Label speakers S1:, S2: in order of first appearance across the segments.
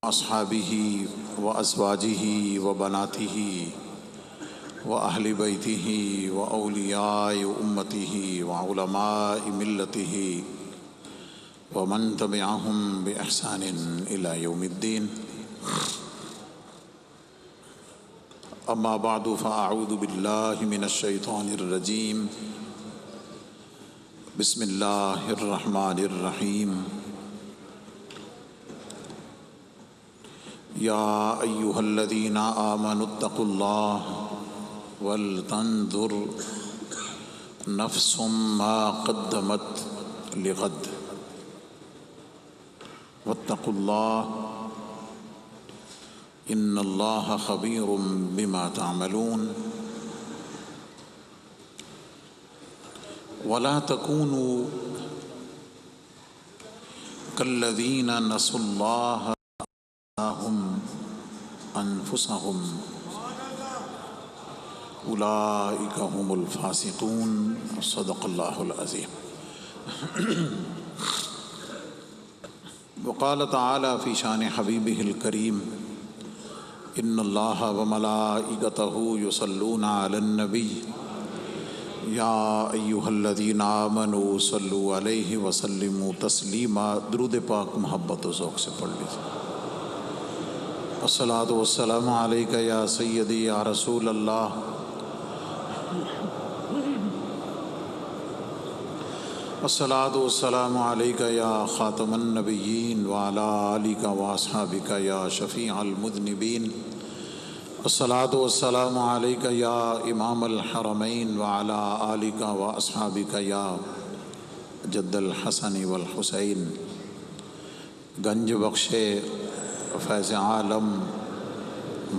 S1: اصحابہ و ازواجہ و بناتہ و اہل بیتہ و اولیاء امتہ و علماء ملتہ و من تبعہم بإحسان الی یوم الدین. اما بعد فاعوذ باللہ من الشیطان الرجیم. بسم اللہ الرحمن الرحیم. یا ایہا الذین آمنوا اتقوا اللہ ولتنظر نفس ما قدمت لغد واتقوا اللہ ان اللہ خبیر بما تعملون. ولا تکونوا کالذین نسوا اللہ انفسهم اولئک هم الفاسقون. صدق اللہ العظیم. وقال تعالی فی شان حبیبہ الکریم ان اللہ وملائکتہ یصلون علی النبی یا ایہا الذین آمنوا صلوا علیہ وسلموا تسلیما. درود پاک محبت و ذوق سے پڑھ لیجیے. الصلاۃ والسلام علیک یا سیدی یا رسول اللہ. الصلاۃ والسلام علیک یا خاتم النبیین وعلی آلک واصحابک یا شفیع المذنبین. الصلاۃ والسلام علیک یا امام الحرمین وعلی آلک واصحابک یا جد الحسن والحسین. گنج بخش فیض عالم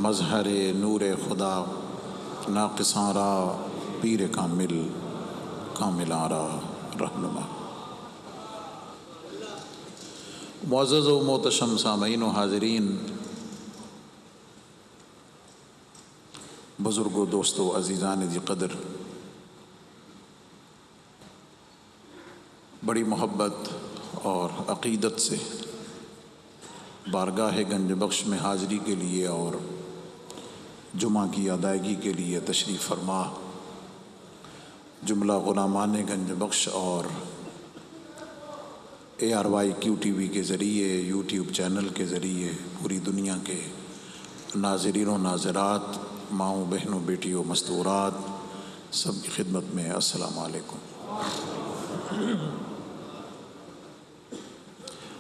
S1: مظہر نور خدا ناقصاں را پیر کامل کاملاں را رہنما. معزز و محتشم سامعین و حاضرین، بزرگوں دوستو عزیزان دی قدر، بڑی محبت اور عقیدت سے بارگاہ گنج بخش میں حاضری کے لیے اور جمعہ کی ادائیگی کے لیے تشریف فرما جملہ غلامان گنج بخش اور ARYQTV کے ذریعے یوٹیوب چینل کے ذریعے پوری دنیا کے ناظرین و ناظرات، ماؤں بہنوں بیٹیوں مستورات، سب کی خدمت میں السلام علیکم.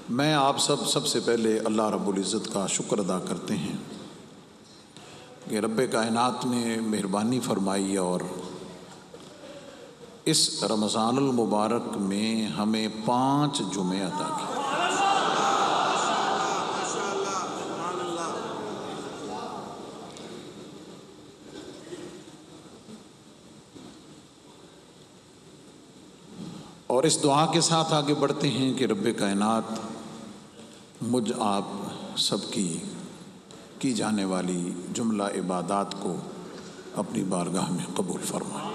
S1: میں آپ سب سے پہلے اللہ رب العزت کا شکر ادا کرتے ہیں کہ رب کائنات نے مہربانی فرمائی اور اس رمضان المبارک میں ہمیں 5 جمعے عطا کیے. اور اس دعا کے ساتھ آگے بڑھتے ہیں کہ رب کائنات مجھ آپ سب کی جانے والی جملہ عبادات کو اپنی بارگاہ میں قبول فرمائے.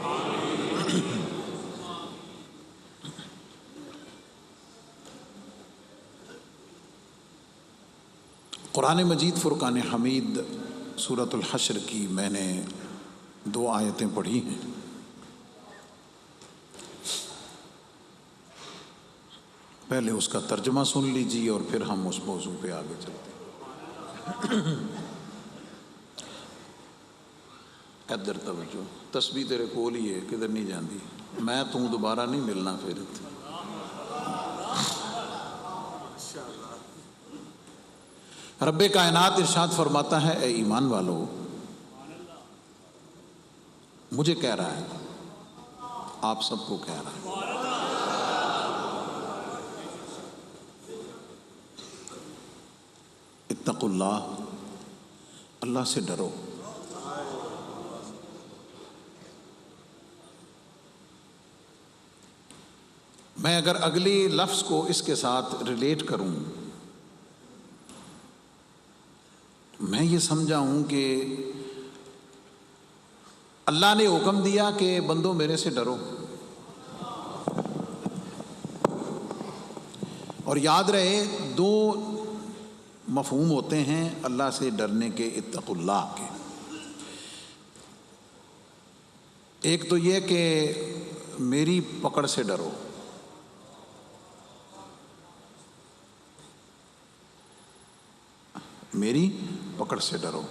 S1: قرآن مجید فرقان حمید سورۃ الحشر کی میں نے 2 آیتیں پڑھی ہیں. پہلے اس کا ترجمہ سن لیجیے اور پھر ہم اس موضوع پہ آگے چلتے ہیں. ادھر توجہ، تسبیح تیرے کول ہی ہے، کدھر نہیں جاندی. میں تو دوبارہ نہیں ملنا پھر. رب کائنات ارشاد فرماتا ہے اے ایمان والو، مجھے کہہ رہا ہے، آپ سب کو کہہ رہا ہے، اتقوا اللہ، اللہ سے ڈرو. میں اگر اگلی لفظ کو اس کے ساتھ ریلیٹ کروں، میں یہ سمجھا ہوں کہ اللہ نے حکم دیا کہ بندوں میرے سے ڈرو، اور یاد رہے 2 مفہوم ہوتے ہیں اللہ سے ڈرنے کے، اتقوا اللہ کے۔ ایک تو یہ کہ میری پکڑ سے ڈرو، میری پکڑ سے ڈرو،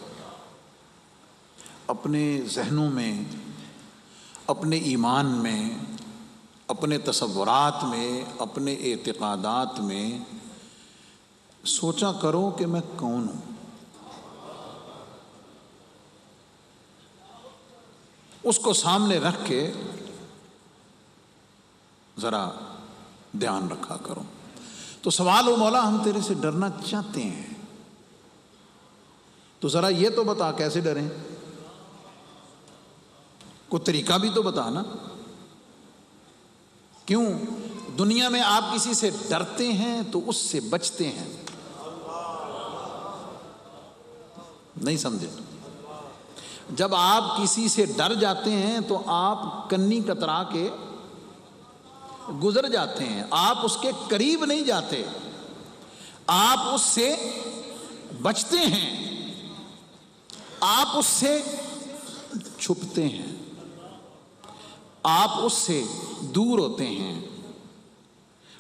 S1: اپنے ذہنوں میں، اپنے ایمان میں، اپنے تصورات میں، اپنے اعتقادات میں سوچا کرو کہ میں کون ہوں، اس کو سامنے رکھ کے ذرا دھیان رکھا کرو۔ تو سوال ہو مولا ہم تیرے سے ڈرنا چاہتے ہیں، تو ذرا یہ تو بتا کیسے ڈریں، کوئی طریقہ بھی تو بتا نا۔ کیوں دنیا میں آپ کسی سے ڈرتے ہیں تو اس سے بچتے ہیں، نہیں سمجھے؟ جب آپ کسی سے ڈر جاتے ہیں تو آپ کنی کترا کے گزر جاتے ہیں، آپ اس کے قریب نہیں جاتے، آپ اس سے بچتے ہیں، آپ اس سے چھپتے ہیں، آپ اس سے دور ہوتے ہیں،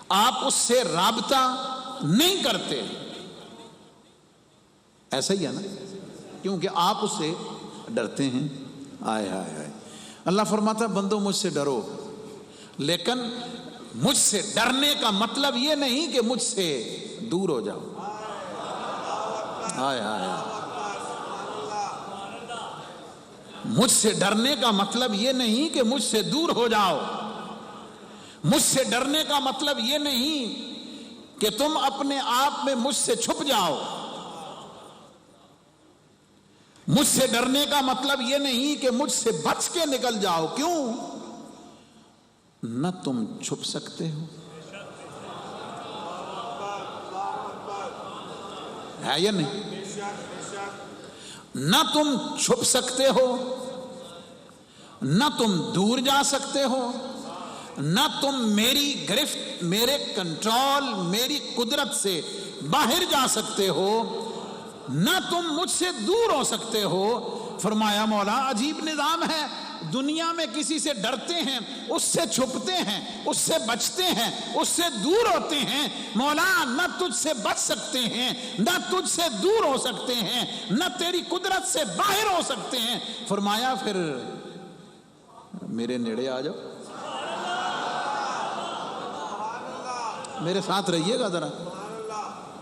S1: آپ اس سے رابطہ نہیں کرتے۔ ایسا ہی ہے نا، کیونکہ آپ اس سے ڈرتے ہیں۔ آئے ہائے ہائے، اللہ فرماتا ہے بندو مجھ سے ڈرو، لیکن مجھ سے ڈرنے کا مطلب یہ نہیں کہ مجھ سے دور ہو جاؤ۔ آئے ہائے ہائے، مجھ سے ڈرنے کا مطلب یہ نہیں کہ مجھ سے دور ہو جاؤ، مجھ سے ڈرنے کا مطلب یہ نہیں کہ تم اپنے آپ میں مجھ سے چھپ جاؤ، مجھ سے ڈرنے کا مطلب یہ نہیں کہ مجھ سے بچ کے نکل جاؤ۔ کیوں؟ نہ تم چھپ سکتے ہو، ہے یا نہیں؟ نہ تم چھپ سکتے ہو، نہ تم دور جا سکتے ہو، نہ تم میری گرفت، میرے کنٹرول، میری قدرت سے باہر جا سکتے ہو، نہ تم مجھ سے دور ہو سکتے ہو۔ فرمایا مولا عجیب نظام ہے، دنیا میں کسی سے ڈرتے ہیں، اس سے چھپتے ہیں، اس سے بچتے ہیں، اس سے دور ہوتے ہیں۔ مولا نہ تجھ سے بچ سکتے ہیں، نہ تجھ سے دور ہو سکتے ہیں، نہ تیری قدرت سے باہر ہو سکتے ہیں۔ فرمایا پھر میرے نیڑے آ جاؤ، میرے ساتھ رہیے گا ذرا،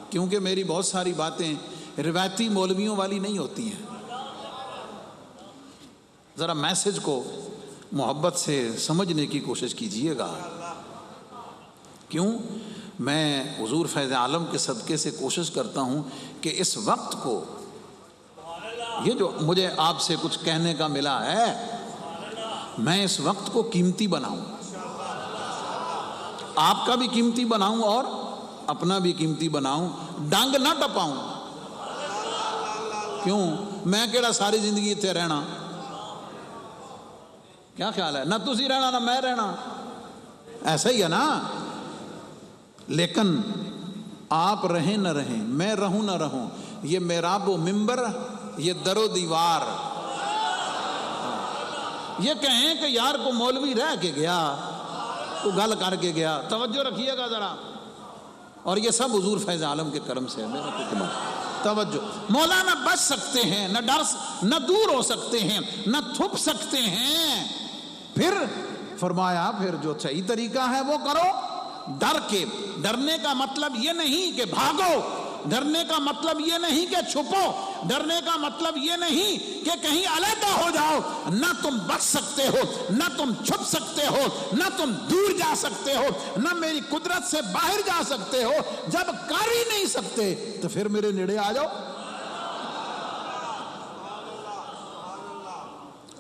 S1: کیونکہ میری بہت ساری باتیں روایتی مولویوں والی نہیں ہوتی ہیں۔ ذرا میسج کو محبت سے سمجھنے کی کوشش کیجئے گا۔ کیوں؟ میں حضور فیض عالم کے صدقے سے کوشش کرتا ہوں کہ اس وقت کو، یہ جو مجھے آپ سے کچھ کہنے کا ملا ہے، میں اس وقت کو قیمتی بناؤں، آپ کا بھی قیمتی بناؤں اور اپنا بھی قیمتی بناؤں، ڈنگ نہ ٹپاؤں۔ کیوں؟ میں کیڑا ساری زندگی اتنے رہنا، کیا خیال ہے؟ نہ تسی رہنا نہ میں رہنا، ایسا ہی ہے نا۔ لیکن آپ رہیں نہ رہیں، میں رہوں نہ رہوں، یہ محراب و منبر، یہ در و دیوار، یہ کہیں کہ یار کو مولوی رہ کے گیا، کو گل کر کے گیا، توجہ رکھیے گا ذرا، اور یہ سب حضور فیض عالم کے کرم سے ہے۔ میرا کوئی توجہ، مولا نہ بچ سکتے ہیں، نہ ڈر، نہ دور ہو سکتے ہیں، نہ چھپ سکتے ہیں۔ پھر فرمایا پھر جو صحیح طریقہ ہے وہ کرو، ڈر کے۔ ڈرنے کا مطلب یہ نہیں کہ بھاگو، ڈرنے کا مطلب یہ نہیں کہ چھپو، ڈرنے کا مطلب یہ نہیں کہ کہیں علیحدہ ہو جاؤ۔ نہ تم بچ سکتے ہو، نہ تم چھپ سکتے ہو، نہ تم دور جا سکتے ہو، نہ میری قدرت سے باہر جا سکتے ہو۔ جب کر ہی نہیں سکتے تو پھر میرے نیڑے آ جاؤ،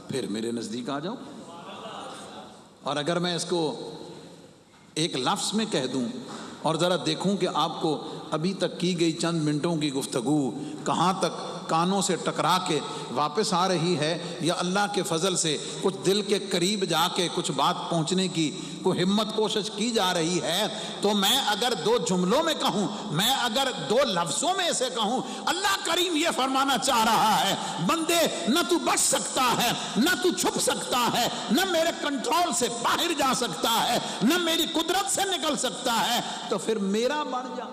S1: پھر میرے نزدیک آ جاؤ۔ اور اگر میں اس کو ایک لفظ میں کہہ دوں اور ذرا دیکھوں کہ آپ کو ابھی تک کی گئی چند منٹوں کی گفتگو کہاں تک کانوں سے ٹکرا کے واپس آ رہی ہے، یا اللہ کے فضل سے کچھ دل کے قریب جا کے کچھ بات پہنچنے کی کوئی ہمت کوشش کی جا رہی ہے؟ تو میں اگر 2 جملوں میں کہوں، میں اگر 2 لفظوں میں اسے کہوں، اللہ کریم یہ فرمانا چاہ رہا ہے بندے نہ تو بچ سکتا ہے، نہ تو چھپ سکتا ہے، نہ میرے کنٹرول سے باہر جا سکتا ہے، نہ میری قدرت سے نکل سکتا ہے، تو پھر میرا بن جا۔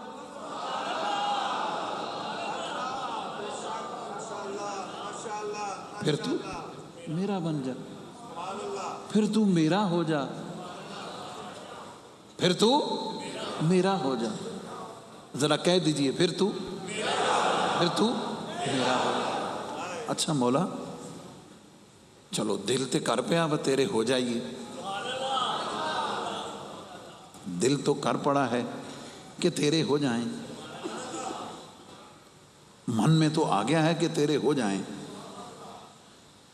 S1: پھر تو میرا بن جا، پھر تو میرا ہو جا، پھر تو میرا ہو جا۔ ذرا کہہ دیجئے، پھر تو میرا ہو جا۔ اچھا مولا چلو دل تے کر پیا وہ تیرے ہو جائیے، دل تو کر پڑا ہے کہ تیرے ہو جائیں، من میں تو آ گیا ہے کہ تیرے ہو جائیں،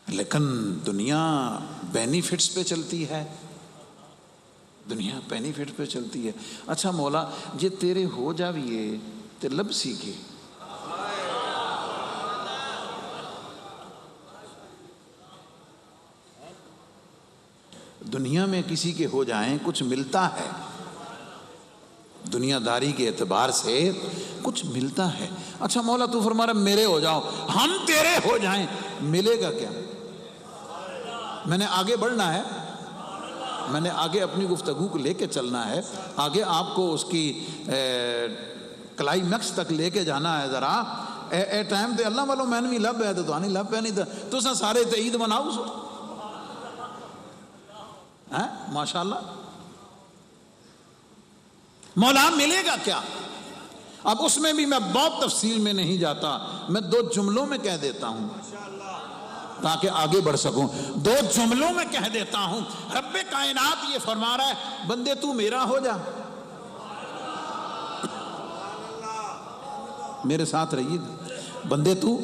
S1: لیکن دنیا بینیفٹس پہ چلتی ہے، دنیا بینیفٹ پہ چلتی ہے۔ اچھا مولا جے تیرے ہو جاویے تے لب سیکھے، دنیا میں کسی کے ہو جائیں کچھ ملتا ہے، دنیا داری کے اعتبار سے کچھ ملتا ہے۔ اچھا مولا تو فرما رہا میرے ہو جاؤ، ہم تیرے ہو جائیں، ملے گا کیا؟ میں نے آگے بڑھنا ہے، میں نے آگے اپنی گفتگو کو لے کے چلنا ہے، آگے آپ کو اس کی کلائمیکس تک لے کے جانا ہے۔ ذرا اے ٹائم تے اللہ والوں میں نہیں لب ہے تو نہیں لب ہے، نہیں تو سارے تے عید مناؤ سو، ماشاءاللہ۔ مولا ملے گا کیا؟ اب اس میں بھی میں بہت تفصیل میں نہیں جاتا، میں 2 جملوں میں کہہ دیتا ہوں تاکہ آگے بڑھ سکوں۔ 2 جملوں میں کہہ دیتا ہوں، رب کائنات یہ فرما رہا ہے بندے تو میرا ہو جا، میرے ساتھ رہیے گا، بندے تو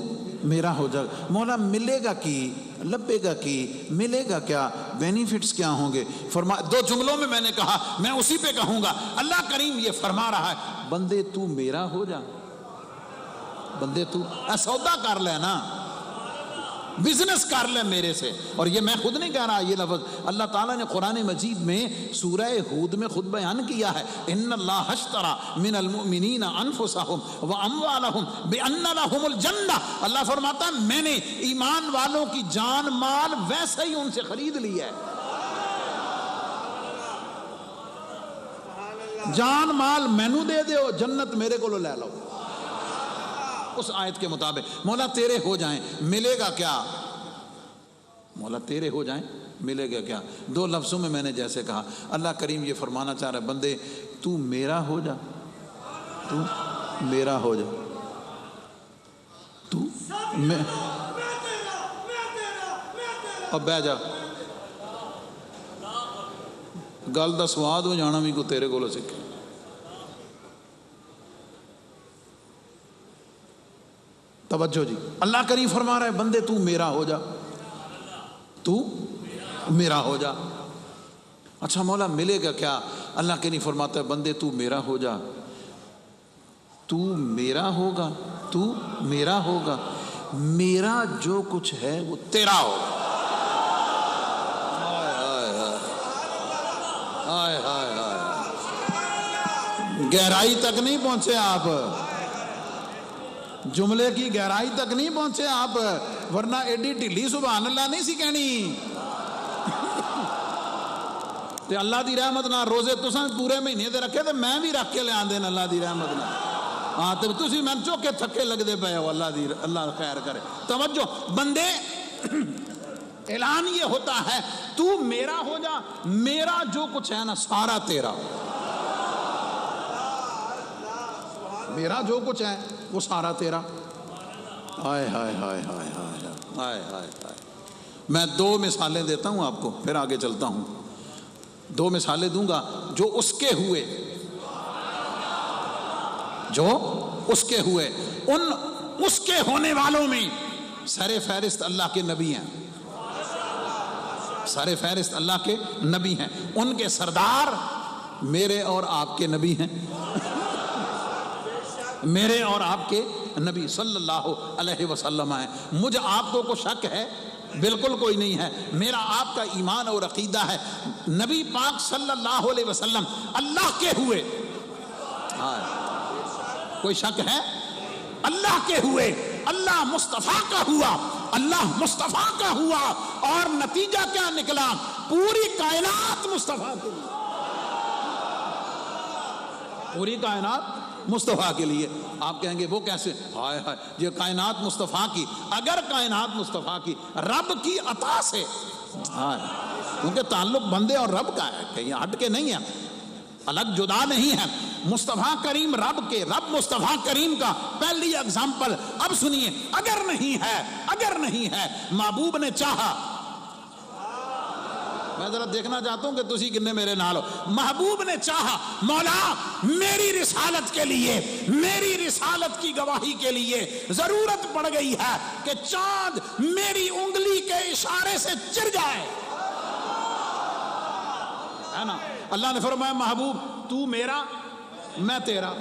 S1: میرا ہو جا۔ مولا ملے گا کی، لبے گا کی، ملے گا کیا، بینیفٹس کیا ہوں گے؟ فرما 2 جملوں میں نے کہا، میں اسی پہ کہوں گا۔ اللہ کریم یہ فرما رہا ہے بندے تو میرا ہو جا، بندے تو سودا کر لے نا، بزنس کر لے میرے سے۔ اور یہ میں خود نہیں کہہ رہا، یہ لفظ اللہ تعالیٰ نے قرآن مجید میں سورہ ہود میں خود بیان کیا ہے، ان اللہ اشتری من المؤمنین انفسهم واموالهم بان لهم الجنہ۔ اللہ فرماتا ہے میں نے ایمان والوں کی جان مال ویسے ہی ان سے خرید لیا ہے، جان مال مینو دے دیو، جنت میرے کو لے لو، اس آیت کے مطابق۔ مولا تیرے ہو جائیں، ملے گا کیا؟ مولا تیرے ہو جائیں، ملے گا کیا؟ 2 لفظوں میں نے جیسے کہا، اللہ کریم یہ فرمانا چاہ رہا ہے بندے تو میرا ہو جا، تو میرا ہو جا، تو میں اب بہ جا، گل دا سواد ہو جانا بھی کو تیرے کو سکھے۔ توجہ جی، اللہ کریم فرما رہا ہے بندے تو میرا ہو جا، تو میرا ہو جا۔ اچھا مولا ملے گا کیا؟ اللہ کریم فرماتا ہے بندے تو میرا ہو جا، تو میرا ہوگا، تو میرا ہوگا، میرا جو کچھ ہے وہ تیرا ہوگا۔ ہائے ہائے ہائے، گہرائی تک نہیں پہنچے آپ، جملے کی گہرائی تک نہیں پہنچے آپ، ورنہ ایڈی ڈھیلی سبحان اللہ نہیں سی کہنی۔ تے اللہ دی رحمت نہ روزے تساں پورے مہینے دے رکھے تے میں بھی رکھ کے لے آندے نا اللہ دی رحمت نہ۔ ہاں تے تسی میں چوکے تھکے لگدے پئے ہو، اللہ خیر کرے۔ توجہ بندے، اعلان یہ ہوتا ہے تو میرا ہو جا، میرا جو کچھ ہے نا سارا تیرا، میرا جو کچھ ہے وہ سارا تیرا۔ ہائے ہائے ہائے ہائے ہائے ہائے ہائے ہائے۔ میں 2 مثالیں دیتا ہوں آپ کو، پھر آگے چلتا ہوں۔ 2 مثالیں دوں گا جو اس کے ہوئے، جو اس کے ہوئے، ان اس کے ہونے والوں میں سر فہرست اللہ کے نبی ہیں، سر فہرست اللہ کے نبی ہیں، ان کے سردار میرے اور آپ کے نبی ہیں۔ میرے اور آپ کے نبی صلی اللہ علیہ وسلم ہیں. مجھ آپ کو شک ہے؟ بالکل کوئی نہیں ہے. میرا آپ کا ایمان اور عقیدہ ہے نبی پاک صلی اللہ علیہ وسلم اللہ کے ہوئے. کوئی شک ہے؟ اللہ کے ہوئے، اللہ مصطفیٰ کا ہوا، اللہ مصطفیٰ کا ہوا، اور نتیجہ کیا نکلا؟ پوری کائنات مصطفیٰ کے لیے، پوری کائنات مصطفیٰ کے لیے. آپ کہیں گے وہ کیسے؟ ہائے ہائے، یہ کائنات مصطفیٰ کی، اگر کائنات مصطفیٰ کی رب کی عطا سے، کیونکہ تعلق بندے اور رب کا ہے، کہیں ہٹ کے نہیں ہے، الگ جدا نہیں ہے. مصطفیٰ کریم رب کے، رب مصطفیٰ کریم کا. پہلی اگزامپل اب سنیے. اگر نہیں ہے محبوب نے چاہا، میں ذرا دیکھنا چاہتا ہوں کہ تسی کنے میرے نال ہو. محبوب نے چاہا مولا میری رسالت کے لیے، میری رسالت کی گواہی کے لیے ضرورت پڑ گئی ہے کہ چاند میری انگلی کے اشارے سے چر جائے، ہے نا. اللہ نے فرمایا محبوب تو میرا میں تیرا.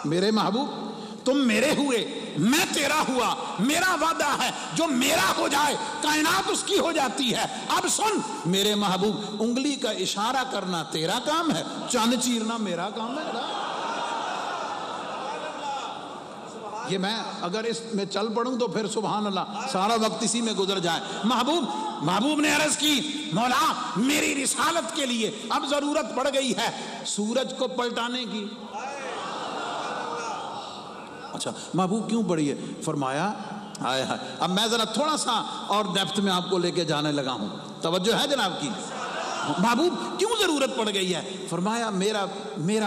S1: میرے محبوب تم میرے ہوئے، میں تیرا ہوا. میرا وعدہ ہے جو میرا ہو جائے کائنات اس کی ہو جاتی ہے. اب سن میرے محبوب، انگلی کا اشارہ کرنا تیرا کام ہے، چاند چیرنا میرا کام ہے. یہ میں اگر اس میں چل پڑوں تو پھر سبحان اللہ سارا وقت اسی میں گزر جائے. محبوب نے عرض کی مولا میری رسالت کے لیے اب ضرورت پڑ گئی ہے سورج کو پلٹانے کی. اچھا محبوب کیوں پڑی ہے؟ فرمایا ہائے ہائے. اب میں ذرا تھوڑا سا اور ڈیپتھ میں آپ کو لے کے جانے لگا ہوں، توجہ ہے جناب کی. محبوب کیوں ضرورت پڑ گئی ہے؟ فرمایا میرا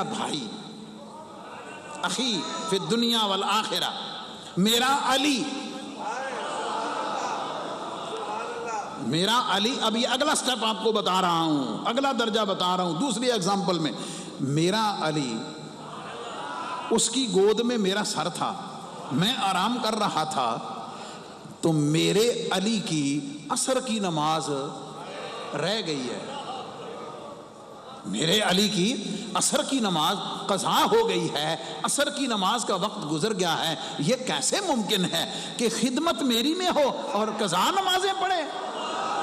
S1: بھائی، اخی فی الدنیا والآخرہ، میرا علی، اب یہ اگلا سٹیپ آپ کو بتا رہا ہوں، اگلا درجہ بتا رہا ہوں. دوسری ایگزامپل میں میرا علی، اس کی گود میں میرا سر تھا، میں آرام کر رہا تھا، تو میرے علی کی عصر کی نماز رہ گئی ہے. میرے علی کی عصر کی نماز قضا ہو گئی ہے، عصر کی نماز کا وقت گزر گیا ہے. یہ کیسے ممکن ہے کہ خدمت میری میں ہو اور قضا نمازیں پڑھے؟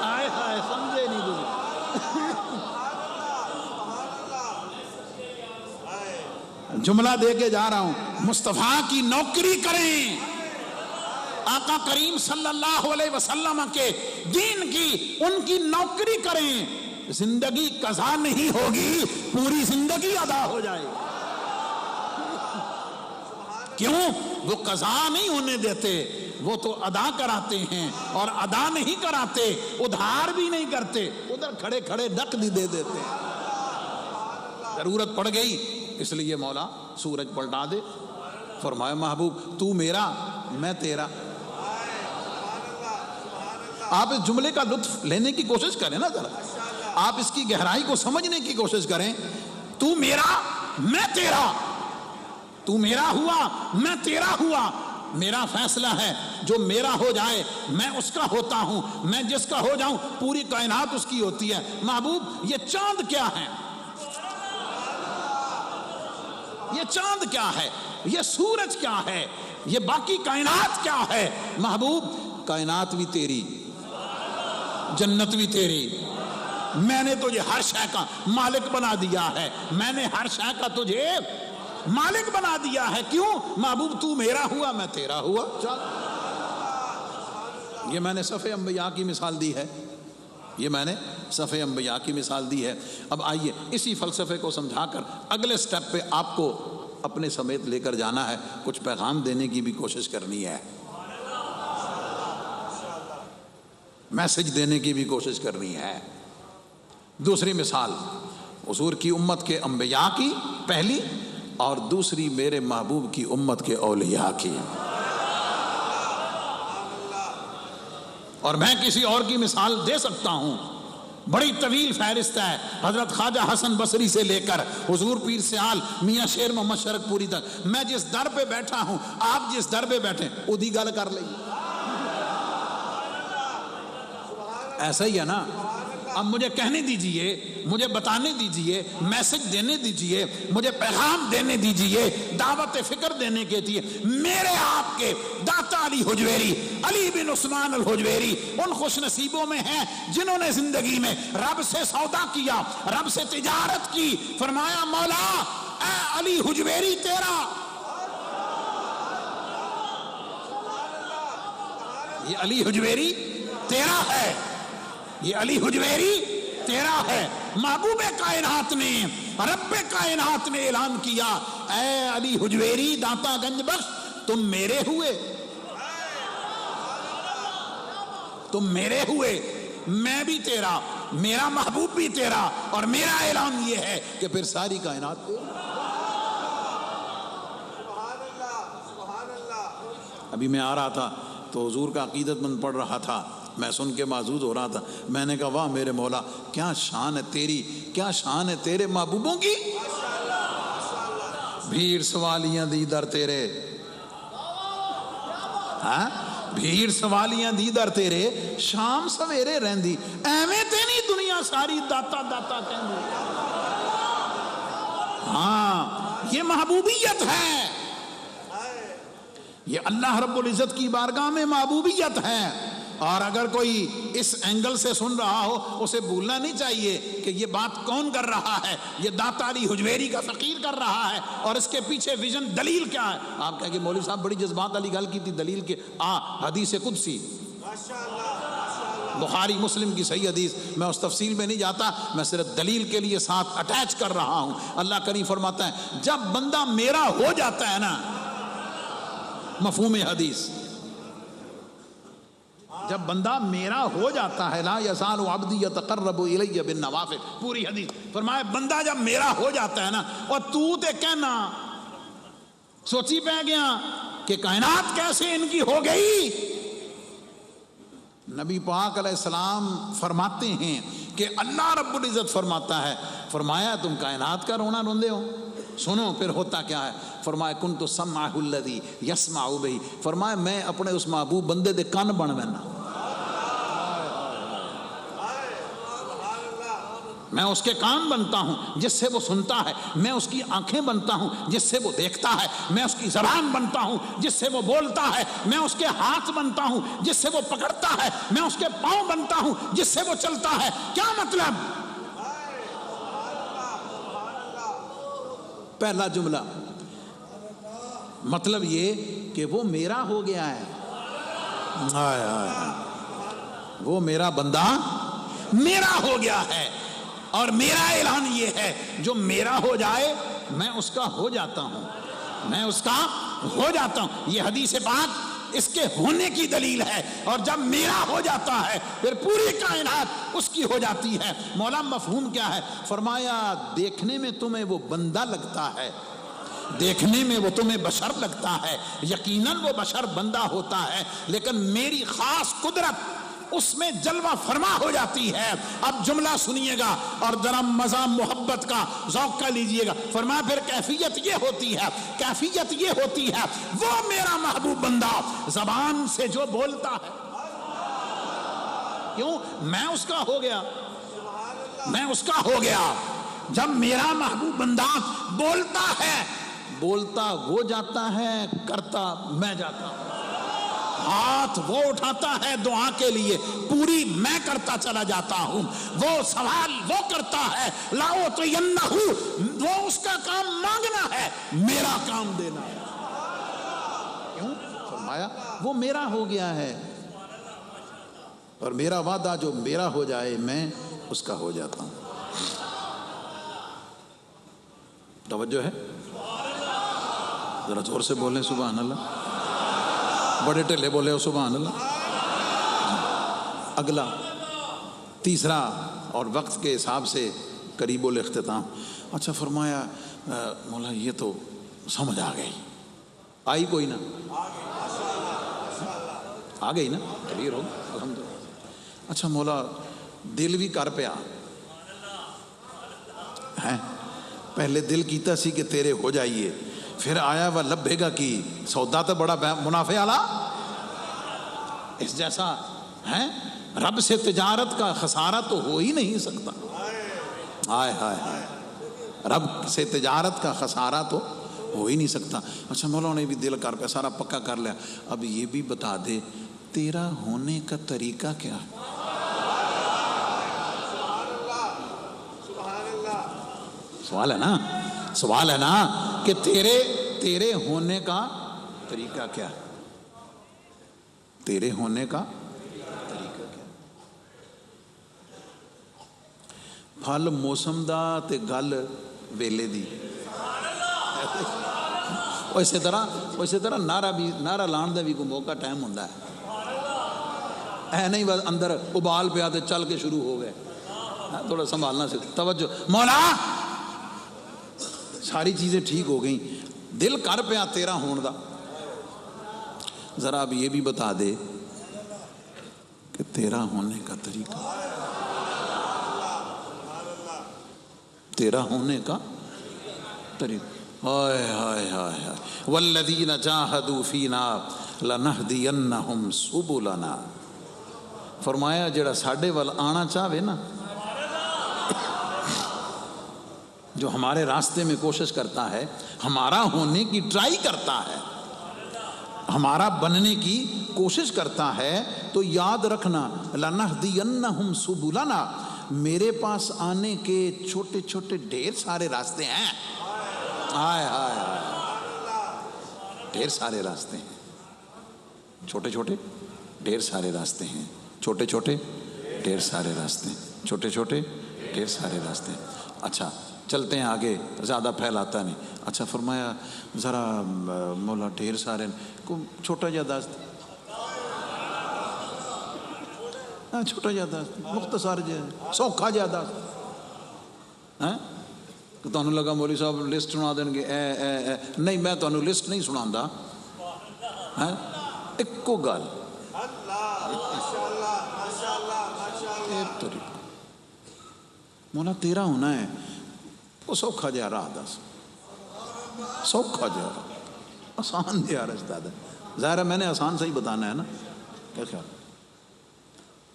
S1: آئے ہائے سمجھے نہیں تجھے. جملہ دے کے جا رہا ہوں، مصطفیٰ کی نوکری کریں، آقا کریم صلی اللہ علیہ وسلم کے دین کی، ان کی نوکری کریں. زندگی قضا نہیں ہوگی، پوری زندگی ادا ہو جائے. کیوں؟ وہ قضا نہیں ہونے دیتے، وہ تو ادا کراتے ہیں، اور ادا نہیں کراتے ادھار بھی نہیں کرتے، ادھر کھڑے کھڑے ڈک بھی دے دیتے. ضرورت پڑ گئی اس لیے مولا سورج پلٹا دے. فرمایا محبوب تو میرا میں تیرا. آپ اس جملے کا لطف لینے کی کوشش کریں نا، ذرا آپ اس کی گہرائی کو سمجھنے کی کوشش کریں. تو میرا میں تیرا، تو میرا ہوا میں تیرا ہوا. میرا فیصلہ ہے جو میرا ہو جائے میں اس کا ہوتا ہوں، میں جس کا ہو جاؤں پوری کائنات اس کی ہوتی ہے. محبوب یہ چاند کیا ہے؟ یہ چاند کیا ہے؟ یہ سورج کیا ہے؟ یہ باقی کائنات کیا ہے؟ محبوب کائنات بھی تیری، جنت بھی تیری. میں نے تجھے ہر شے کا مالک بنا دیا ہے، میں نے ہر شے کا تجھے مالک بنا دیا ہے. کیوں؟ محبوب تو میرا ہوا میں تیرا ہوا. یہ میں نے صفِ انبیاء کی مثال دی ہے، یہ میں نے صفِ انبیاء کی مثال دی ہے. اب آئیے اسی فلسفے کو سمجھا کر اگلے سٹیپ پہ آپ کو اپنے سمیت لے کر جانا ہے، کچھ پیغام دینے کی بھی کوشش کرنی ہے، میسج دینے کی بھی کوشش کرنی ہے. دوسری مثال حضور کی امت کے انبیاء کی پہلی، اور دوسری میرے محبوب کی امت کے اولیاء کی. اور میں کسی اور کی مثال دے سکتا ہوں، بڑی طویل فہرست ہے، حضرت خواجہ حسن بصری سے لے کر حضور پیر سیال میاں شیر محمد شرک پوری تک. میں جس در پہ بیٹھا ہوں، آپ جس در پہ بیٹھیں ادھی گل کر لئیے. ایسا ہی ہے نا، اب مجھے کہنے دیجئے، مجھے بتانے دیجئے، میسج دینے دیجئے، مجھے پیغام دینے دیجئے، دعوت فکر دینے کے لیے میرے آپ کے داتا علی حجویری، علی بن عثمان الحجویری ان خوش نصیبوں میں ہیں جنہوں نے زندگی میں رب سے سودا کیا، رب سے تجارت کی، فرمایا مولا اے علی حجویری تیرا، یہ علی حجویری تیرا ہے، یہ علی حجویری تیرا ہے۔ محبوب کائنات نے، رب کائنات نے اعلان کیا اے علی حجویری داتا گنج بخش تم میرے ہوئے، تم میرے ہوئے، میں بھی تیرا، میرا محبوب بھی تیرا، اور میرا اعلان یہ ہے کہ پھر ساری کائنات تیری۔ ابھی میں آ رہا تھا تو حضور کا عقیدت مند پڑھ رہا تھا، میں سن کے معزوز ہو رہا تھا، میں نے کہا واہ میرے مولا کیا شان ہے تیری، کیا شان ہے تیرے محبوبوں کی، بھیڑ سوالیاں دی در تیرے، ہاں بھیڑ سوالیاں دی در تیرے، شام سویرے رہندی، ایویں تے نہیں دنیا ساری داتا داتا کہندی۔ ہاں یہ محبوبیت ہے، یہ اللہ رب العزت کی بارگاہ میں محبوبیت ہے۔ اور اگر کوئی اس اینگل سے سن رہا ہو اسے بھولنا نہیں چاہیے کہ یہ بات کون کر رہا ہے، یہ داتا علی حجویری کا فقیر کر رہا ہے، اور اس کے پیچھے ویژن دلیل کیا ہے۔ آپ کہیں کہ مولوی صاحب بڑی جذبات والی گل کی تھی، دلیل کے حدیث قدسی، بخاری مسلم کی صحیح حدیث، میں اس تفصیل میں نہیں جاتا، میں صرف دلیل کے لیے ساتھ اٹیچ کر رہا ہوں۔ اللہ کریم فرماتا ہے جب بندہ میرا ہو جاتا ہے نا، مفہوم حدیث، جب بندہ میرا ہو جاتا ہے، لا یزال عبدی یتقرب الی بالنوافل، پوری حدیث فرمایا بندہ جب میرا ہو جاتا ہے نا، اور تو تے کہنا سوچی پہ گیا کہ کائنات کیسے ان کی ہو گئی۔ نبی پاک علیہ السلام فرماتے ہیں کہ اللہ رب العزت فرماتا ہے، فرمایا تم کائنات کا رونا روندے ہو، سنو پھر ہوتا کیا ہے، فرمایا کنت سمعہ الذی یسمع بہ، فرمایا میں اپنے اس محبوب بندے دے کان بن وینا، میں اس کے کان بنتا ہوں جس سے وہ سنتا ہے، میں اس کی آنکھیں بنتا ہوں جس سے وہ دیکھتا ہے، میں اس کی زبان بنتا ہوں جس سے وہ بولتا ہے، میں اس کے ہاتھ بنتا ہوں جس سے وہ پکڑتا ہے، میں اس کے پاؤں بنتا ہوں جس سے وہ چلتا ہے۔ کیا مطلب؟ پہلا جملہ مطلب یہ کہ وہ میرا ہو گیا ہے، وہ میرا بندہ میرا ہو گیا ہے، اور میرا اعلان یہ ہے جو میرا ہو جائے میں اس کا ہو جاتا ہوں، میں اس کا ہو جاتا ہوں۔ یہ حدیث پاک اس کے ہونے کی دلیل ہے، اور جب میرا ہو جاتا ہے پھر پوری کائنات اس کی ہو جاتی ہے۔ مولا مفہوم کیا ہے؟ فرمایا دیکھنے میں تمہیں وہ بندہ لگتا ہے، دیکھنے میں وہ تمہیں بشر لگتا ہے، یقیناً وہ بشر بندہ ہوتا ہے، لیکن میری خاص قدرت اس میں جلوہ فرما ہو جاتی ہے۔ اب جملہ سنیے گا اور ذرا مزہ محبت کا ذوق کا لیجئے گا۔ فرمایا پھر کیفیت یہ ہوتی ہے، کیفیت یہ ہوتی ہے وہ میرا محبوب بندہ زبان سے جو بولتا ہے، کیوں؟ میں اس کا ہو گیا، میں اس کا ہو گیا۔ جب میرا محبوب بندہ بولتا ہے، بولتا وہ جاتا ہے، کرتا میں جاتا ہوں، ہاتھ وہ اٹھاتا ہے دعا کے لیے، پوری میں کرتا چلا جاتا ہوں، وہ سوال وہ کرتا ہے، لاؤ تو وہ اس کا کام مانگنا ہے، میرا کام دینا ہے۔ کیوں؟ فرمایا وہ میرا ہو گیا ہے، اور میرا وعدہ جو میرا ہو جائے میں اس کا ہو جاتا ہوں۔ توجہ ہے؟ ذرا زور سے بولیں سبحان اللہ، بڑے ٹلے بولے ہو سبحان اللہ۔ اگلا تیسرا اور وقت کے حساب سے قریب الاختتام، اچھا فرمایا مولا یہ تو سمجھ آ گئی، آئی کوئی نہ آ گئی نا، کلیئر ہو الحمدللہ۔ اچھا مولا دل بھی کر پیا ہے، پہلے دل کیتا سی کہ تیرے ہو جائیے، پھر آیا وہ لبے گا کی سودا تو بڑا منافع والا اس جیسا ہے، رب سے تجارت کا خسارہ تو ہو ہی نہیں سکتا. ہائے ہائے ہائے, رب سے تجارت کا خسارہ تو ہو ہی نہیں سکتا. اچھا مولانا نے بھی دل کر پہ سارا پکا کر لیا, اب یہ بھی بتا دے تیرا ہونے کا طریقہ کیا ہے. سوال ہے نا, سوال ہے نا کہ تیرے ہونے کا طریقہ کیا ہے, تیرے ہونے کا طریقہ کیا. پھل موسم دا تے گل ویلے دی. اسی طرح نعرہ لان دا بھی کوئی موقع ٹائم ہوتا ہے. اے نہیں بس اندر ابال پیا تے چل کے شروع ہو گئے. تھوڑا سنبھالنا سے توجہ. مولا ساری چیزیں ٹھیک ہو گئیں, دل کر پیا تیرا ہون دا, ذرا اب یہ بھی بتا دے کہ تیرا ہونے کا طریقہ, تیرا ہونے کا طریقہ. ہائے ہائے ہائے ہائے, والذین جاہدوا فینا لنہدینہم سبلنا. فرمایا جڑا ساڈے ول آنا چاہے نا, جو ہمارے راستے میں کوشش کرتا ہے, ہمارا ہونے کی ٹرائی کرتا ہے, ہمارا بننے کی کوشش کرتا ہے, تو یاد رکھنا لنہدینہم سبلنا, میرے پاس آنے کے چھوٹے چھوٹے ڈھیر سارے راستے ہیں. ہائے ہائے ہائے, ڈھیر سارے راستے ہیں, چھوٹے چھوٹے ڈھیر سارے راستے ہیں, چھوٹے چھوٹے ڈھیر سارے راستے ہیں, چھوٹے چھوٹے ڈھیر سارے راستے ہیں. اچھا چلتے ہیں آگے, زیادہ پھیلاتا نہیں. اچھا فرمایا ذرا مولا ڈھیر سارے کو چھوٹا جا دست, چھوٹا جا دست, مختصر جا سوکھا جا دست. تو لگا مولوی صاحب لسٹ سنا دیں گے, نہیں میں تو لسٹ نہیں سنا, ایکو گل مولا تیرا ہونا ہے وہ سوکھا جا راہ دس, سوکھا جا آسان جا رستہ دے. ظاہر ہے میں نے آسان سے ہی بتانا ہے نا, کیا خیال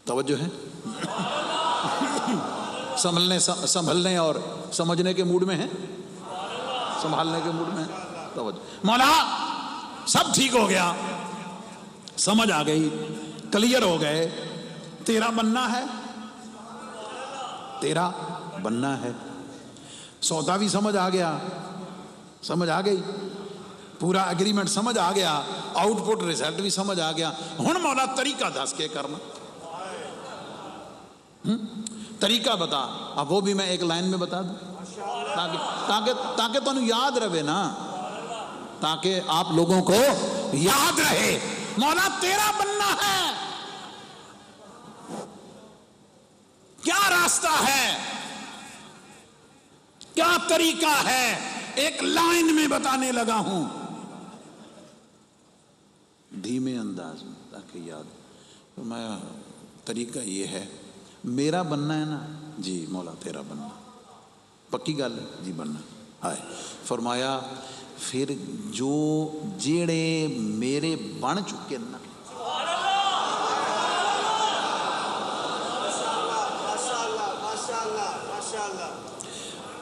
S1: توجہ ہے. سنبھلنے اور سمجھنے کے موڈ میں ہیں, سنبھالنے کے موڈ میں ہیں. توجہ. مولا سب ٹھیک ہو گیا, سمجھ آ گئی, کلیئر ہو گئے, تیرا بننا ہے, تیرا بننا ہے. سودا بھی سمجھ آ گیا, سمجھ آ گئی, پورا اگریمنٹ سمجھ آ گیا, آؤٹ پٹ ریزلٹ بھی سمجھ آ گیا. ہن مولا طریقہ دس کے کرنا, طریقہ بتا. اب وہ بھی میں ایک لائن میں بتا دوں تاکہ تمہیں یاد رہے نا, تاکہ آپ لوگوں کو یاد رہے. مولا تیرا بننا ہے, کیا راستہ ہے, کیا طریقہ ہے, ایک لائن میں بتانے لگا ہوں, دھیمے انداز میں تاکہ یاد. فرمایا طریقہ یہ ہے, میرا بننا ہے نا, جی مولا تیرا بننا, پکی گل ہے جی بننا. ہائے. فرمایا پھر جو جیڑے میرے بن چکے نا,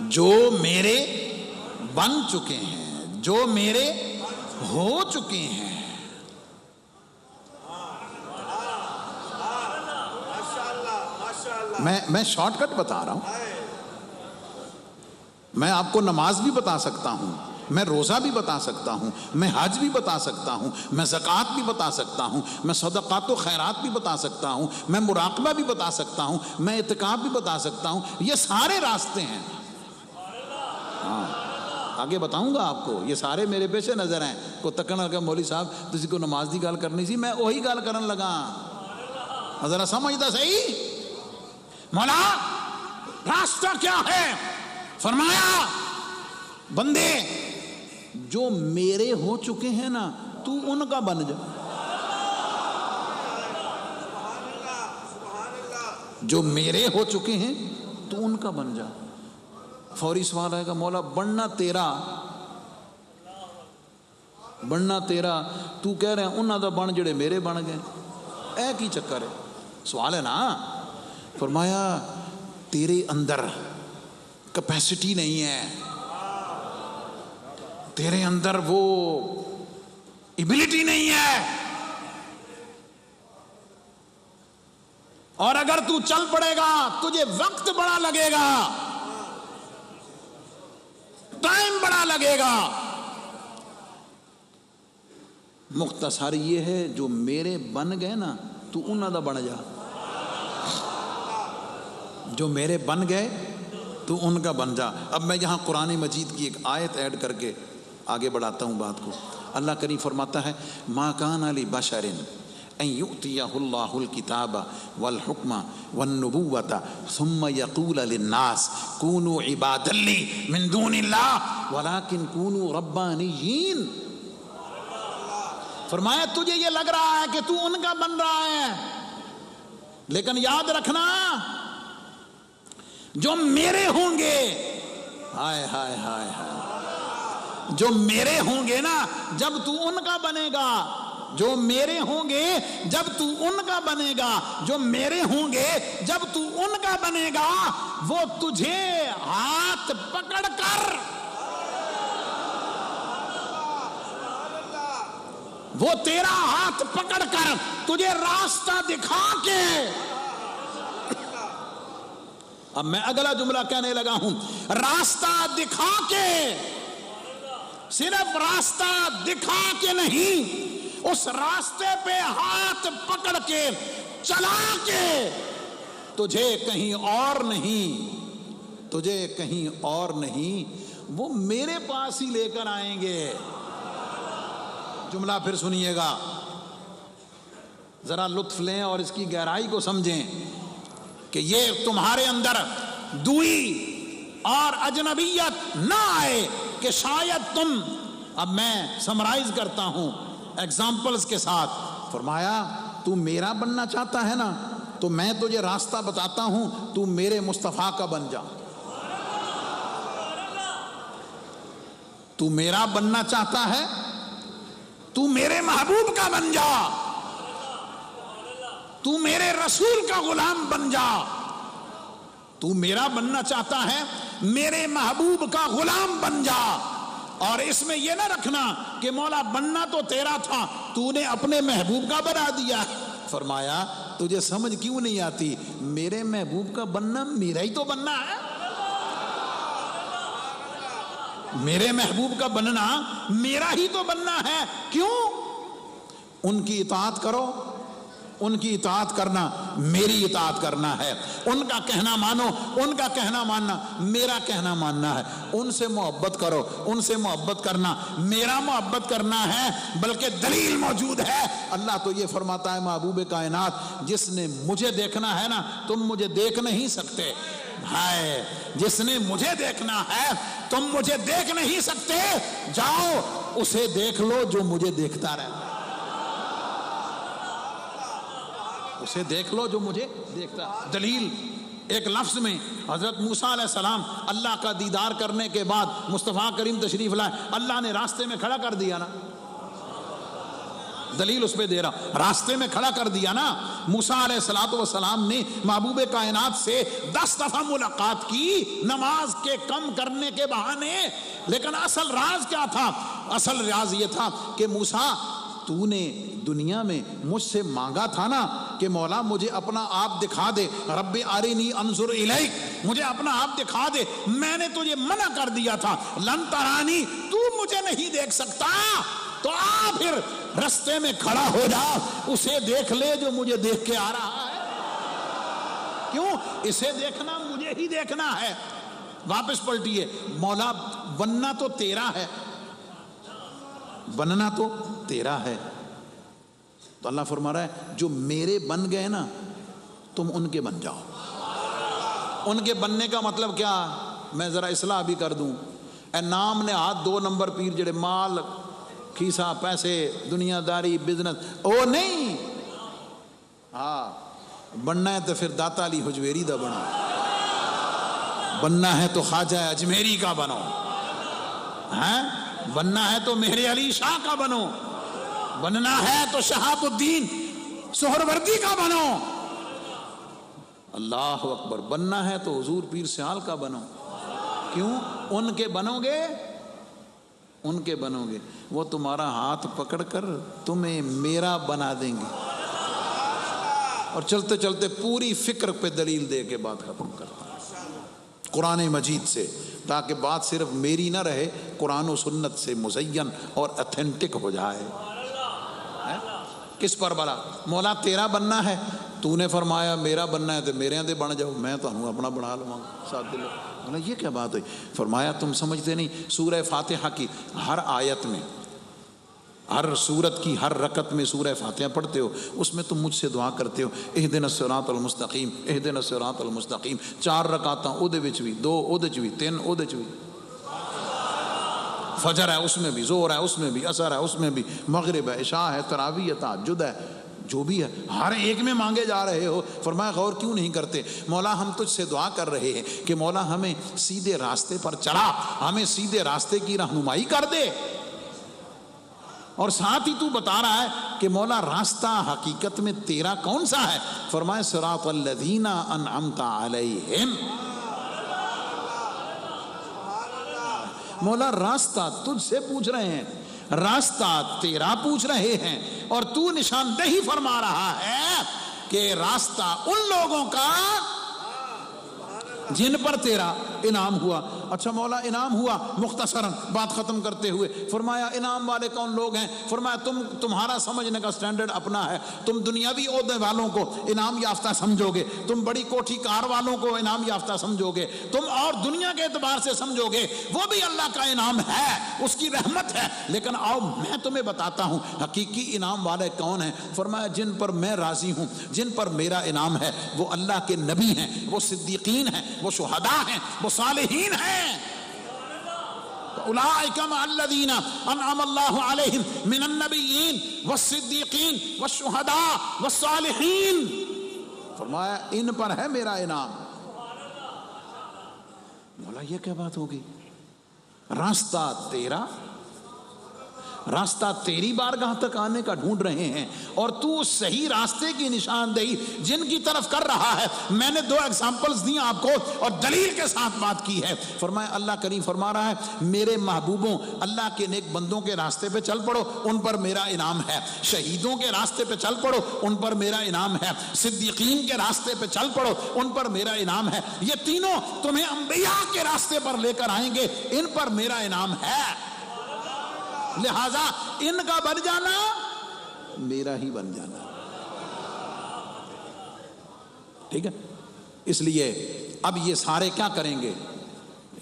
S1: جو میرے بن چکے ہیں, جو میرے ہو چکے ہیں, میں شارٹ کٹ بتا رہا ہوں. میں آپ کو نماز بھی بتا سکتا ہوں, میں روزہ بھی بتا سکتا ہوں, میں حج بھی بتا سکتا ہوں, میں زکوٰۃ بھی بتا سکتا ہوں, میں صدقات و خیرات بھی بتا سکتا ہوں, میں مراقبہ بھی بتا سکتا ہوں, میں اعتکاف بھی بتا سکتا ہوں. یہ سارے راستے ہیں. ہاں آگے بتاؤں گا آپ کو, یہ سارے میرے پیش نظر ہیں. کو تکن لگا مولوی صاحب تسی کو نماز دی گل کرنی سی, میں وہی گل کرن لگا. ذرا سمجھتا صحیح. مولا راستہ کیا ہے؟ فرمایا بندے جو میرے ہو چکے ہیں نا, تو ان کا بن جا. جو میرے ہو چکے ہیں تو ان کا بن جا. فوری سوال آئے گا, مولا بننا تیرا تو کہہ رہے ہیں انہاں دا بن جڑے میرے بن گئے, اے کی چکر ہے؟ سوال ہے نا. فرمایا تیرے اندر کیپیسٹی نہیں ہے, تیرے اندر وہ ایبلٹی نہیں ہے, اور اگر تو چل پڑے گا تجھے وقت بڑا لگے گا, ٹائم بڑا لگے گا. مختصر یہ ہے جو میرے بن گئے نا تو انہاں دا بن جا, جو میرے بن گئے تو ان کا بن جا. اب میں یہاں قرآن مجید کی ایک آیت ایڈ کر کے آگے بڑھاتا ہوں بات کو. اللہ کریم فرماتا ہے ما کان لبشر ان یؤتیہ اللہ الکتاب والحکم والنبوۃ ثم یقول للناس کونوا عبادا لی من دون اللہ ولکن کونوا ربانیین. فرمایا تجھے یہ لگ رہا ہے کہ تو ان کا بن رہا ہے, لیکن یاد رکھنا جو میرے ہوں گے, ہائے ہائے ہائے ہائے, جو میرے ہوں گے نا جب تو ان کا بنے گا, جو میرے ہوں گے جب تو ان کا بنے گا, جو میرے ہوں گے جب تو ان کا بنے گا, وہ تجھے ہاتھ پکڑ کر, وہ تیرا ہاتھ پکڑ کر تجھے راستہ دکھا کے. اب میں اگلا جملہ کہنے لگا ہوں, راستہ دکھا کے, صرف راستہ دکھا کے نہیں, اس راستے پہ ہاتھ پکڑ کے چلا کے تجھے کہیں اور نہیں, تجھے کہیں اور نہیں, وہ میرے پاس ہی لے کر آئیں گے. جملہ پھر سنیے گا, ذرا لطف لیں اور اس کی گہرائی کو سمجھیں کہ یہ تمہارے اندر دوئی اور اجنبیت نہ آئے کہ شاید تم, اب میں سمرائز کرتا ہوں ایگزامپلز کے ساتھ. فرمایا تو میرا بننا چاہتا ہے نا تو میں تجھے راستہ بتاتا ہوں, تو میرے مصطفیٰ کا بن جا. تو میرا بننا چاہتا ہے تو میرے محبوب کا بن جا, تو میرے رسول کا غلام بن جا. تو میرا بننا چاہتا ہے میرے محبوب کا غلام بن جا. اور اس میں یہ نہ رکھنا کہ مولا بننا تو تیرا تھا, تو نے اپنے محبوب کا بنا دیا. فرمایا تجھے سمجھ کیوں نہیں آتی, میرے محبوب کا بننا میرا ہی تو بننا ہے, میرے محبوب کا بننا میرا ہی تو بننا ہے. کیوں؟ ان کی اطاعت کرو, ان کی اطاعت کرنا میری اطاعت کرنا ہے, ان کا کہنا مانو, ان کا کہنا ماننا میرا کہنا ماننا ہے. ان سے محبت کرو, ان سے محبت کرنا میرا محبت کرنا ہے. بلکہ دلیل موجود ہے, اللہ تو یہ فرماتا ہے محبوب کائنات جس نے مجھے دیکھنا ہے نا تم مجھے دیکھ نہیں سکتے, ہائے جس نے مجھے دیکھنا ہے تم مجھے دیکھ نہیں سکتے, جاؤ اسے دیکھ لو جو مجھے دیکھتا رہتا, اسے دیکھ لو جو مجھے دیکھتا. دلیل ایک لفظ میں, حضرت موسیٰ علیہ السلام اللہ کا دیدار کرنے کے بعد مصطفیٰ کریم تشریف لائے, اللہ نے راستے میں کھڑا کر دیا نا, دلیل اس پہ دے رہا, راستے میں کھڑا کر دیا نا. موسیٰ علیہ السلام نے محبوب کائنات سے 10 دفعہ ملاقات کی نماز کے کم کرنے کے بہانے, لیکن اصل راز کیا تھا؟ اصل راز یہ تھا کہ موسیٰ تو نے دنیا میں مجھ سے مانگا تھا نا کہ مولا مجھے اپنا آپ دکھا دے, رب ارنی انظر الیک, مجھے اپنا آپ دکھا دے. میں نے تجھے منع کر دیا تھا, لن ترانی, تو مجھے نہیں دیکھ سکتا, تو آ پھر رستے میں کھڑا ہو جا, اسے دیکھ لے جو مجھے دیکھ کے آ رہا ہے. کیوں؟ اسے دیکھنا مجھے ہی دیکھنا ہے. واپس پلٹیے, مولا بننا تو تیرا ہے, بننا تو تیرا ہے. تو اللہ فرما رہا ہے جو میرے بن گئے نا تم ان کے بن جاؤ. ان کے بننے کا مطلب کیا؟ میں ذرا اصلاح بھی کر دوں. اے نام نے ہاتھ 2 نمبر پیر جڑے مال کھیسا پیسے دنیا داری بزنس او نہیں, ہاں بننا ہے تو پھر داتا علی حجویری دا بنو, بننا ہے تو خواجہ اجمیری کا بنو, ہیں بننا ہے تو میرے علی شاہ کا بنو, بننا ہے تو شہاب الدین سہروردی کا بنو, اللہ اکبر، بننا ہے تو حضور پیر سیال کا بنو. کیوں؟ ان کے بنو گے، ان کے بنو گے، وہ تمہارا ہاتھ پکڑ کر تمہیں میرا بنا دیں گے، اور چلتے چلتے پوری فکر پہ دلیل دے کے بات ختم کرتا ہے قرآن مجید سے، تاکہ بات صرف میری نہ رہے، قرآن و سنت سے مزین اور اتھینٹک ہو جائے. کس پر بلا؟ مولا تیرا بننا ہے، تو نے فرمایا میرا بننا ہے تو میرے اندے بن جاؤ، میں تو ہوں اپنا بنا لوں گا ساتھ دلو. مولا یہ کیا بات ہے؟ فرمایا تم سمجھتے نہیں، سورہ فاتحہ کی ہر آیت میں، ہر سورت کی ہر رکعت میں سورہ فاتحہ پڑھتے ہو، اس میں تم مجھ سے دعا کرتے ہو اہدنا الصراط المستقیم، اہدنا الصراط المستقیم. 4 رکعتاں اودے وچ بھی، 2 اودے وچ بھی، 3 اودے وچ بھی، فجر ہے اس میں بھی، ظہر ہے اس میں بھی، عصر ہے اس میں بھی، مغرب ہے، عشاء ہے، تراویح ہے، تہجد ہے، جو بھی ہے ہر ایک میں مانگے جا رہے ہو. فرمایا غور کیوں نہیں کرتے؟ مولا ہم تجھ سے دعا کر رہے ہیں کہ مولا ہمیں سیدھے راستے پر چلا، ہمیں سیدھے راستے کی رہنمائی کر دے. اور ساتھ ہی تو بتا رہا ہے کہ مولا راستہ حقیقت میں تیرا کون سا ہے؟ فرمایا صراط الذین انعمت علیہم. مولا راستہ تجھ سے پوچھ رہے ہیں، راستہ تیرا پوچھ رہے ہیں، اور تو نشاندہی فرما رہا ہے کہ راستہ ان لوگوں کا جن پر تیرا انعام ہوا. اچھا مولا انعام ہوا، مختصراً بات ختم کرتے ہوئے فرمایا انعام والے کون لوگ ہیں؟ فرمایا تمہارا سمجھنے کا سٹینڈرڈ اپنا ہے، تم دنیاوی عہدے والوں کو انعام یافتہ سمجھو گے، تم بڑی کوٹھی کار والوں کو انعام یافتہ سمجھو گے، تم اور دنیا کے اعتبار سے سمجھو گے، وہ بھی اللہ کا انعام ہے، اس کی رحمت ہے. لیکن آؤ میں تمہیں بتاتا ہوں حقیقی انعام والے کون ہیں. فرمایا جن پر میں راضی ہوں، جن پر میرا انعام ہے، وہ اللہ کے نبی ہیں، وہ صدیقین ہیں، وہ شہداء ہیں، وہ صالحین ہیں. اولئک مع الذین انعم اللہ علیہم من النبیین والصدیقین والشہداء والصالحین. فرمایا ان پر ہے میرا انعام. مولا یہ کیا بات ہوگی؟ راستہ تیرا، راستہ تیری بارگاہ تک آنے کا ڈھونڈ رہے ہیں، اور تو اس صحیح راستے کی نشاندہی جن کی طرف کر رہا ہے. میں نے 2 ایگزامپلز دی آپ کو اور دلیل کے ساتھ بات کی ہے. فرمایا اللہ کریم فرما رہا ہے میرے محبوبوں، اللہ کے نیک بندوں کے راستے پہ چل پڑو، ان پر میرا انعام ہے. شہیدوں کے راستے پہ چل پڑو، ان پر میرا انعام ہے. صدیقین کے راستے پہ چل پڑو، ان پر میرا انعام ہے. یہ تینوں تمہیں انبیاء کے راستے پر لے کر آئیں گے، ان پر میرا انعام ہے. لہذا ان کا بن جانا میرا ہی بن جانا. ٹھیک ہے؟ اس لیے اب یہ سارے کیا کریں گے؟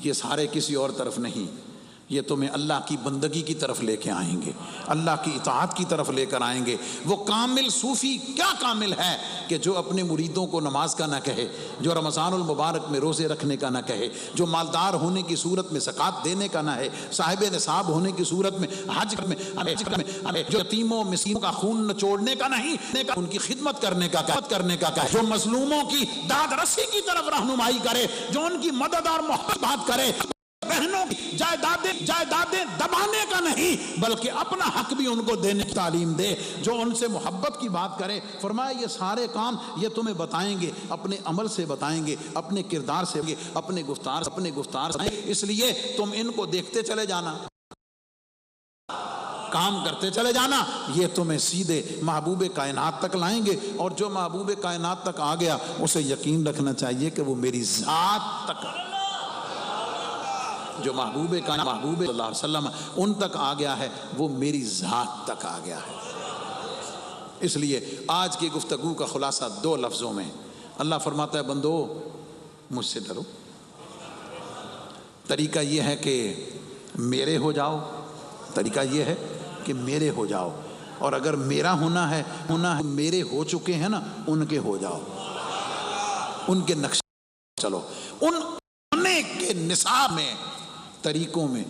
S1: یہ سارے کسی اور طرف نہیں، یہ تمہیں اللہ کی بندگی کی طرف لے کے آئیں گے، اللہ کی اطاعت کی طرف لے کر آئیں گے. وہ کامل صوفی کیا کامل ہے کہ جو اپنے مریدوں کو نماز کا نہ کہے، جو رمضان المبارک میں روزے رکھنے کا نہ کہے، جو مالدار ہونے کی صورت میں زکوٰۃ دینے کا نہ ہے، صاحب نصاب ہونے کی صورت میں حج میں، جو یتیموں مسکینوں کا خون نچوڑنے کا نہیں، ان کی خدمت کرنے کا، جو مظلوموں کی داد رسی کی طرف رہنمائی کرے، جو ان کی مدد اور محبت کرے، بہنوں کی جائیدادیں دبانے کا نہیں بلکہ اپنا حق بھی ان کو دینے کی تعلیم دے، جو ان سے محبت کی بات کرے. فرمایا یہ سارے کام یہ تمہیں بتائیں گے، اپنے عمل سے بتائیں گے، اپنے کردار سے، اپنے گفتار سے. اس لیے تم ان کو دیکھتے چلے جانا، کام کرتے چلے جانا، یہ تمہیں سیدھے محبوب کائنات تک لائیں گے. اور جو محبوب کائنات تک آ گیا اسے یقین رکھنا چاہیے کہ وہ میری ذات تک، جو محبوب صلی اللہ علیہ وسلم ان تک آ گیا ہے وہ میری ذات تک آ گیا ہے. اس لیے آج کی گفتگو کا خلاصہ 2 لفظوں میں. اللہ فرماتا ہے بندو مجھ سے ڈرو. طریقہ یہ ہے کہ میرے ہو جاؤ، طریقہ یہ ہے کہ میرے ہو جاؤ، اور اگر میرا ہونا ہے میرے ہو چکے ہیں نا ان کے ہو جاؤ، ان کے نقشے چلو، ان کے نصاب میں، طریقوں میں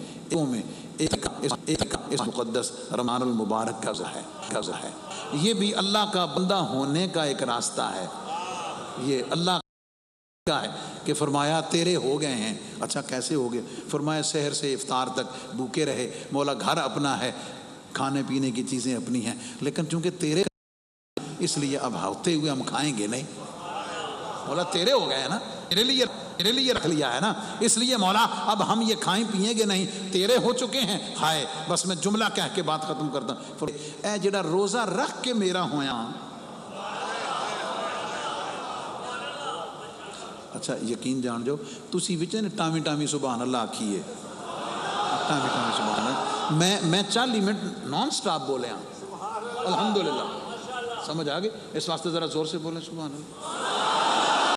S1: ایک مقدس رمضان المبارک کا ہے. یہ بھی اللہ کا بندہ ہونے کا ایک راستہ ہے. یہ اللہ کا ہے کہ فرمایا تیرے ہو گئے ہیں. اچھا کیسے ہو گئے؟ فرمایا سحر سے افطار تک بھوکے رہے. مولا گھر اپنا ہے، کھانے پینے کی چیزیں اپنی ہیں، لیکن چونکہ تیرے اس لیے اب ہوتے ہوئے ہم کھائیں گے نہیں. مولا تیرے ہو گئے نا، تیرے لیے رکھ لیا ہے نا، اس لیے مولا اب ہم یہ کھائیں پیئیں گے نہیں، تیرے ہو چکے ہیں، ہائے بس میں جملہ کہہ کے بات ختم کرتا ہوں، اے جڑا روزہ رکھ کے میرا ہویا۔ اچھا یقین جان جو تسی وچ ٹامی ٹامی سبحان اللہ آکھیے، ٹامی ٹامی سبحان اللہ، میں 40 منٹ نان سٹاپ بولے ہاں الحمدللہ، سمجھ آگے، اس واسطے ذرا زور سے بولیں سبحان اللہ۔